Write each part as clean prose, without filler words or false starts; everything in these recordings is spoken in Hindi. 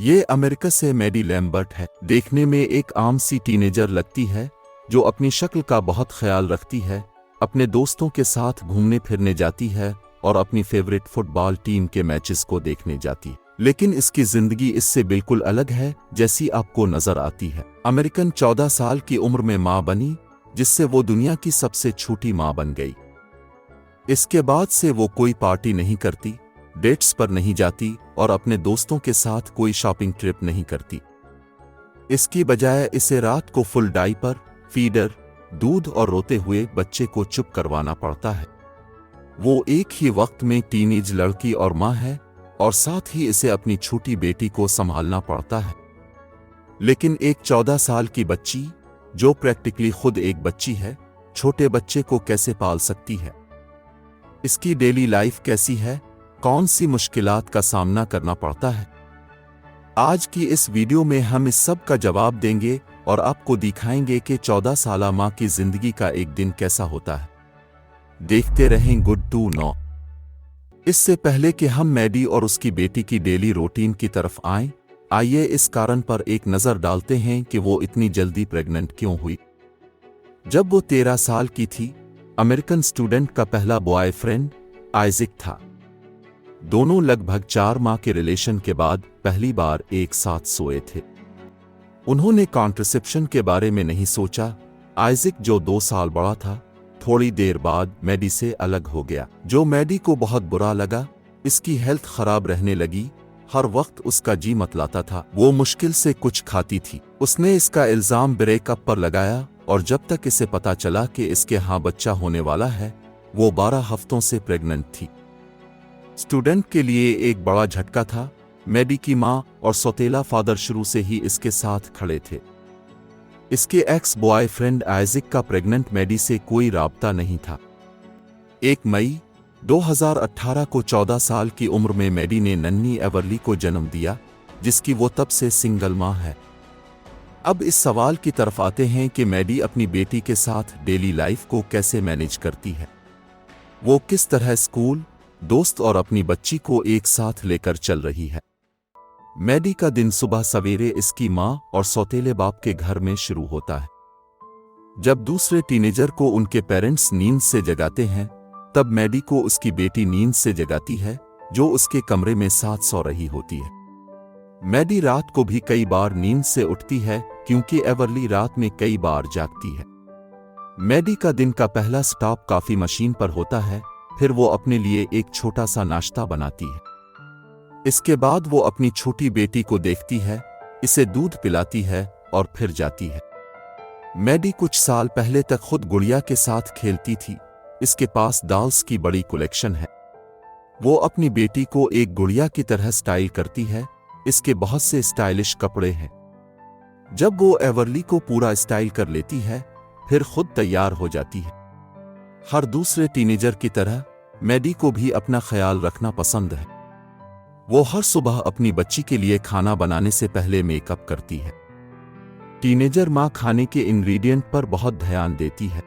ये अमेरिका से मैडी लैम्बर्ट है। देखने में एक आम सी टीनेजर लगती है जो अपनी शक्ल का बहुत ख्याल रखती है, अपने दोस्तों के साथ घूमने फिरने जाती है और अपनी फेवरेट फुटबॉल टीम के मैचेस को देखने जाती है। लेकिन इसकी जिंदगी इससे बिल्कुल अलग है जैसी आपको नजर आती है। अमेरिकन 14 साल की उम्र में मां बनी, जिससे वो दुनिया की सबसे छोटी मां बन गई। इसके बाद से वो कोई पार्टी नहीं करती, डेट्स पर नहीं जाती और अपने दोस्तों के साथ कोई शॉपिंग ट्रिप नहीं करती। इसकी बजाय इसे रात को फुल डाइपर, फीडर, दूध और रोते हुए बच्चे को चुप करवाना पड़ता है। वो एक ही वक्त में टीनेज लड़की और मां है और साथ ही इसे अपनी छोटी बेटी को संभालना पड़ता है। लेकिन एक 14 साल की बच्ची, जो प्रैक्टिकली खुद एक बच्ची है, छोटे बच्चे को कैसे पाल सकती है? इसकी डेली लाइफ कैसी है? कौन सी मुश्किलात का सामना करना पड़ता है? आज की इस वीडियो में हम इस सब का जवाब देंगे और आपको दिखाएंगे कि 14 साला मां की जिंदगी का एक दिन कैसा होता है। देखते रहें गुड टू नो। इससे पहले कि हम मैडी और उसकी बेटी की डेली रूटीन की तरफ आएं, आइए इस कारण पर एक नजर डालते हैं कि वो इतनी जल्दी प्रेग्नेंट क्यों हुई। जब वो 13 साल की थी, अमेरिकन स्टूडेंट का पहला बॉयफ्रेंड आइजक था। दोनों लगभग 4 माह के रिलेशन के बाद पहली बार एक साथ सोए थे। उन्होंने कॉन्ट्रसेप्शन के बारे में नहीं सोचा। आइजक, जो 2 साल बड़ा था, थोड़ी देर बाद मैडी से अलग हो गया, जो मैडी को बहुत बुरा लगा। इसकी हेल्थ खराब रहने लगी, हर वक्त उसका जी मतलाता था, वो मुश्किल से कुछ खाती थी। उसने इसका इल्जाम ब्रेकअप पर लगाया और जब तक इसे पता चला कि इसके यहाँ बच्चा होने वाला है, वो 12 हफ्तों से प्रेग्नेंट थी। स्टूडेंट के लिए एक बड़ा झटका था। मैडी की मां और सौतेला फादर शुरू से ही इसके साथ खड़े थे। इसके एक्स बॉयफ्रेंड आइजक का प्रेग्नेंट मैडी से कोई राब्ता नहीं था। 1 मई 2018 को 14 साल की उम्र में मैडी ने नन्ही एवरली को जन्म दिया, जिसकी वो तब से सिंगल मां है। अब इस सवाल की तरफ आते हैं कि मैडी अपनी बेटी के साथ डेली लाइफ को कैसे मैनेज करती है। वो किस तरह स्कूल, दोस्त और अपनी बच्ची को एक साथ लेकर चल रही है। मैडी का दिन सुबह सवेरे इसकी मां और सौतेले बाप के घर में शुरू होता है। जब दूसरे टीनेजर को उनके पेरेंट्स नींद से जगाते हैं, तब मैडी को उसकी बेटी नींद से जगाती है, जो उसके कमरे में साथ सो रही होती है। मैडी रात को भी कई बार नींद से उठती है, क्योंकि एवरली रात में कई बार जागती है। मैडी का दिन का पहला स्टॉप कॉफी मशीन पर होता है, फिर वो अपने लिए एक छोटा सा नाश्ता बनाती है। इसके बाद वो अपनी छोटी बेटी को देखती है, इसे दूध पिलाती है और फिर जाती है। मैडी कुछ साल पहले तक खुद गुड़िया के साथ खेलती थी। इसके पास डॉल्स की बड़ी कलेक्शन है। वो अपनी बेटी को एक गुड़िया की तरह स्टाइल करती है। इसके बहुत से स्टाइलिश कपड़े हैं। जब वो एवरली को पूरा स्टाइल कर लेती है, फिर खुद तैयार हो जाती है। हर दूसरे टीनेजर की तरह मैडी को भी अपना ख्याल रखना पसंद है। वो हर सुबह अपनी बच्ची के लिए खाना बनाने से पहले मेकअप करती है। टीनेजर मां खाने के इंग्रेडिएंट पर बहुत ध्यान देती है।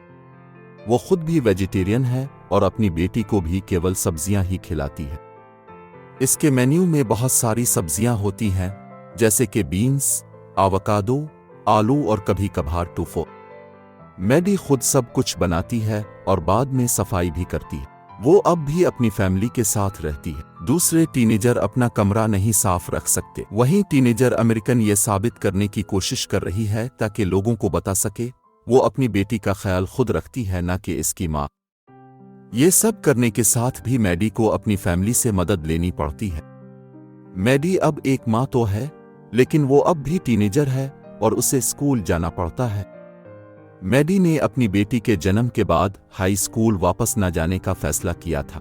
वो खुद भी वेजिटेरियन है और अपनी बेटी को भी केवल सब्जियां ही खिलाती है। इसके मेन्यू में बहुत सारी सब्जियां होती हैं, जैसे कि बीन्स, आवाकाडो, आलू और कभी कभार टोफू। मैडी खुद सब कुछ बनाती है और बाद में सफाई भी करती है। वो अब भी अपनी फैमिली के साथ रहती है। दूसरे टीनेजर अपना कमरा नहीं साफ रख सकते। वहीं टीनेजर अमेरिकन ये साबित करने की कोशिश कर रही है ताकि लोगों को बता सके वो अपनी बेटी का ख्याल खुद रखती है, ना कि इसकी माँ। ये सब करने के साथ भी मैडी को अपनी फैमिली से मदद लेनी पड़ती है। मैडी अब एक माँ तो है, लेकिन वो अब भी टीनेजर है और उसे स्कूल जाना पड़ता है। मैडी ने अपनी बेटी के जन्म के बाद हाई स्कूल वापस न जाने का फैसला किया था।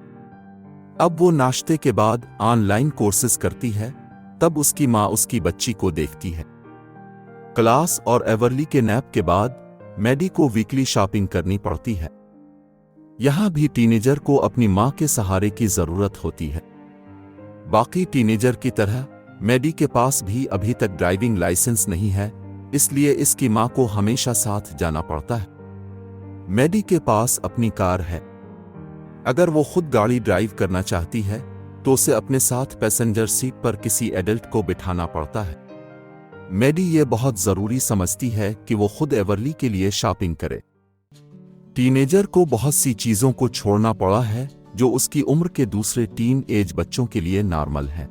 अब वो नाश्ते के बाद ऑनलाइन कोर्सेज करती है, तब उसकी माँ उसकी बच्ची को देखती है। क्लास और एवरली के नैप के बाद मैडी को वीकली शॉपिंग करनी पड़ती है। यहां भी टीनेजर को अपनी माँ के सहारे की जरूरत होती है। बाकी टीनेजर की तरह मैडी के पास भी अभी तक ड्राइविंग लाइसेंस नहीं है, इसलिए इसकी मां को हमेशा साथ जाना पड़ता है। मैडी के पास अपनी कार है। अगर वो खुद गाड़ी ड्राइव करना चाहती है तो उसे अपने साथ पैसेंजर सीट पर किसी एडल्ट को बिठाना पड़ता है। मैडी ये बहुत ज़रूरी समझती है कि वो खुद एवरली के लिए शॉपिंग करे। टीनेजर को बहुत सी चीज़ों को छोड़ना पड़ा है जो उसकी उम्र के दूसरे टीन एज बच्चों के लिए नॉर्मल है।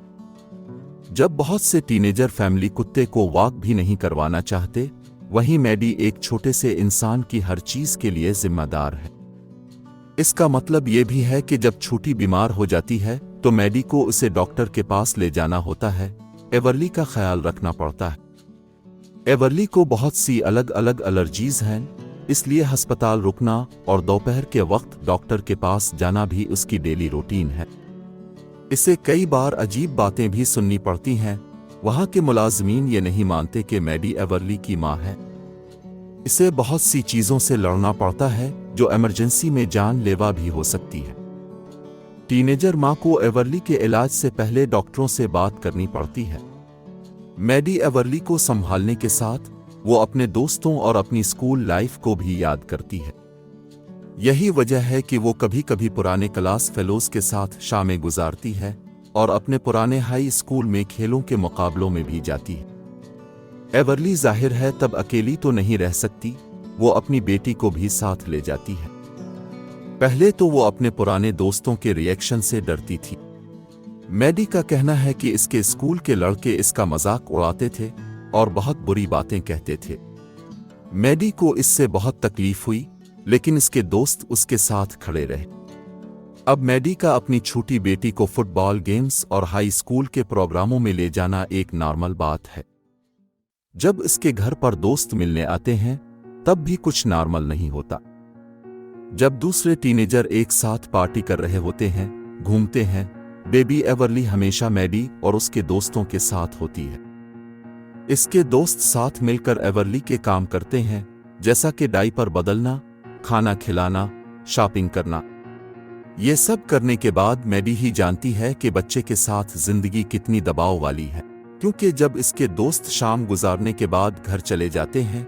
जब बहुत से टीनेजर फैमिली कुत्ते को वॉक भी नहीं करवाना चाहते, वहीं मैडी एक छोटे से इंसान की हर चीज़ के लिए जिम्मेदार है। इसका मतलब ये भी है कि जब छोटी बीमार हो जाती है तो मैडी को उसे डॉक्टर के पास ले जाना होता है, एवरली का ख्याल रखना पड़ता है। एवरली को बहुत सी अलग अलग एलर्जीज हैं, इसलिए अस्पताल रुकना और दोपहर के वक्त डॉक्टर के पास जाना भी उसकी डेली रूटीन है। इसे कई बार अजीब बातें भी सुननी पड़ती हैं। वहाँ के मुलाजमीन ये नहीं मानते कि मैडी एवरली की माँ है। इसे बहुत सी चीज़ों से लड़ना पड़ता है जो इमरजेंसी में जानलेवा भी हो सकती है। टीनेजर माँ को एवरली के इलाज से पहले डॉक्टरों से बात करनी पड़ती है। मैडी एवरली को संभालने के साथ वो अपने दोस्तों और अपनी स्कूल लाइफ को भी याद करती है। यही वजह है कि वो कभी कभी पुराने क्लास फेलोज के साथ शामें गुजारती है और अपने पुराने हाई स्कूल में खेलों के मुकाबलों में भी जाती है। एवरली जाहिर है तब अकेली तो नहीं रह सकती, वो अपनी बेटी को भी साथ ले जाती है। पहले तो वो अपने पुराने दोस्तों के रिएक्शन से डरती थी। मैडी का कहना है कि इसके स्कूल के लड़के इसका मजाक उड़ाते थे और बहुत बुरी बातें कहते थे। मैडी को इससे बहुत तकलीफ हुई, लेकिन इसके दोस्त उसके साथ खड़े रहे। अब मैडी का अपनी छोटी बेटी को फुटबॉल गेम्स और हाई स्कूल के प्रोग्रामों में ले जाना एक नॉर्मल बात है। जब इसके घर पर दोस्त मिलने आते हैं तब भी कुछ नॉर्मल नहीं होता। जब दूसरे टीनेजर एक साथ पार्टी कर रहे होते हैं, घूमते हैं, बेबी एवरली हमेशा मैडी और उसके दोस्तों के साथ होती है। इसके दोस्त साथ मिलकर एवरली के काम करते हैं, जैसा कि डायपर बदलना, खाना खिलाना, शॉपिंग करना। ये सब करने के बाद मैडी ही जानती है कि बच्चे के साथ जिंदगी कितनी दबाव वाली है, क्योंकि जब इसके दोस्त शाम गुजारने के बाद घर चले जाते हैं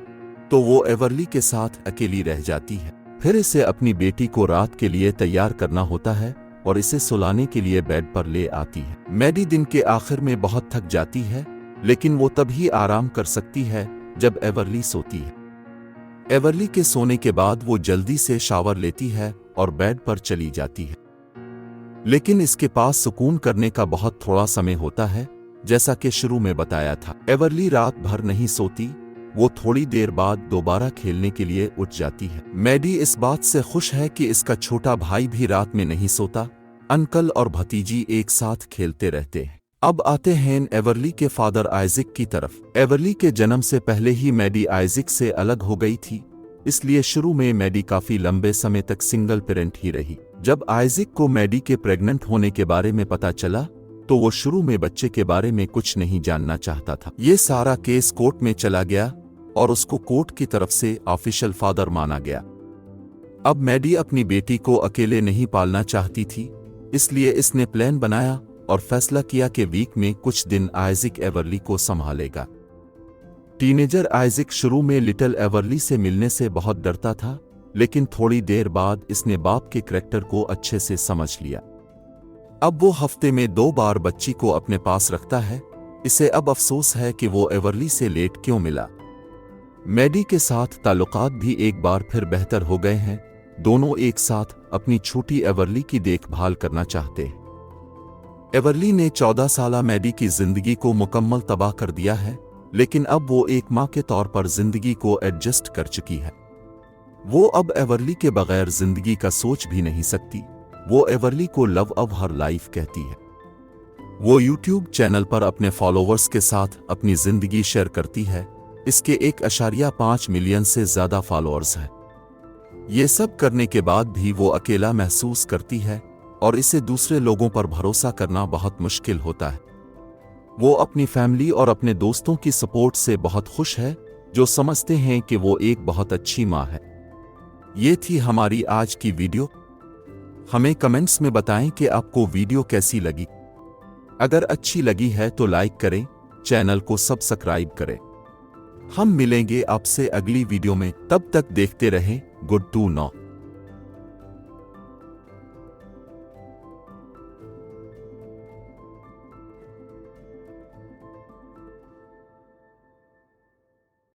तो वो एवरली के साथ अकेली रह जाती है। फिर इसे अपनी बेटी को रात के लिए तैयार करना होता है और इसे सुलाने के लिए बेड पर ले आती है। मैडी दिन के आखिर में बहुत थक जाती है, लेकिन वो तभी आराम कर सकती है जब एवरली सोती है। एवरली के सोने के बाद वो जल्दी से शावर लेती है और बेड पर चली जाती है। लेकिन इसके पास सुकून करने का बहुत थोड़ा समय होता है, जैसा कि शुरू में बताया था। एवरली रात भर नहीं सोती, वो थोड़ी देर बाद दोबारा खेलने के लिए उठ जाती है। मैडी इस बात से खुश है कि इसका छोटा भाई भी रात में नहीं सोता। अंकल और भतीजी एक साथ खेलते रहते हैं। अब आते हैं एवरली के फादर आइजक की तरफ। एवरली के जन्म से पहले ही मैडी आइजक से अलग हो गई थी, इसलिए शुरू में मैडी काफी लंबे समय तक सिंगल पेरेंट ही रही। जब आइजक को मैडी के प्रेग्नेंट होने के बारे में पता चला तो वो शुरू में बच्चे के बारे में कुछ नहीं जानना चाहता था। ये सारा केस कोर्ट में चला गया और उसको कोर्ट की तरफ से ऑफिशियल फादर माना गया। अब मैडी अपनी बेटी को अकेले नहीं पालना चाहती थी, इसलिए इसने प्लान बनाया और फैसला किया कि वीक में कुछ दिन आइजक एवरली को संभालेगा। टीनेजर आइजक शुरू में लिटिल एवरली से मिलने से बहुत डरता था, लेकिन थोड़ी देर बाद इसने बाप के करैक्टर को अच्छे से समझ लिया। अब वो हफ्ते में 2 बार बच्ची को अपने पास रखता है। इसे अब अफसोस है कि वो एवरली से लेट क्यों मिला। मैडी के साथ ताल्लुकात भी एक बार फिर बेहतर हो गए हैं। दोनों एक साथ अपनी छोटी एवरली की देखभाल करना चाहते हैं। एवरली ने 14 साला मैडी की जिंदगी को मुकम्मल तबाह कर दिया है, लेकिन अब वो एक माँ के तौर पर जिंदगी को एडजस्ट कर चुकी है। वो अब एवरली के बगैर जिंदगी का सोच भी नहीं सकती। वो एवरली को लव ऑफ हर लाइफ कहती है। वो यूट्यूब चैनल पर अपने फॉलोवर्स के साथ अपनी जिंदगी शेयर करती है। इसके 1.5 मिलियन से ज्यादा फॉलोअर्स हैं। ये सब करने के बाद भी वो अकेला महसूस करती है और इसे दूसरे लोगों पर भरोसा करना बहुत मुश्किल होता है। वो अपनी फैमिली और अपने दोस्तों की सपोर्ट से बहुत खुश है, जो समझते हैं कि वो एक बहुत अच्छी माँ है। ये थी हमारी आज की वीडियो। हमें कमेंट्स में बताएं कि आपको वीडियो कैसी लगी। अगर अच्छी लगी है तो लाइक करें, चैनल को सब्सक्राइब करें। हम मिलेंगे आपसे अगली वीडियो में, तब तक देखते रहें गुड टू नो।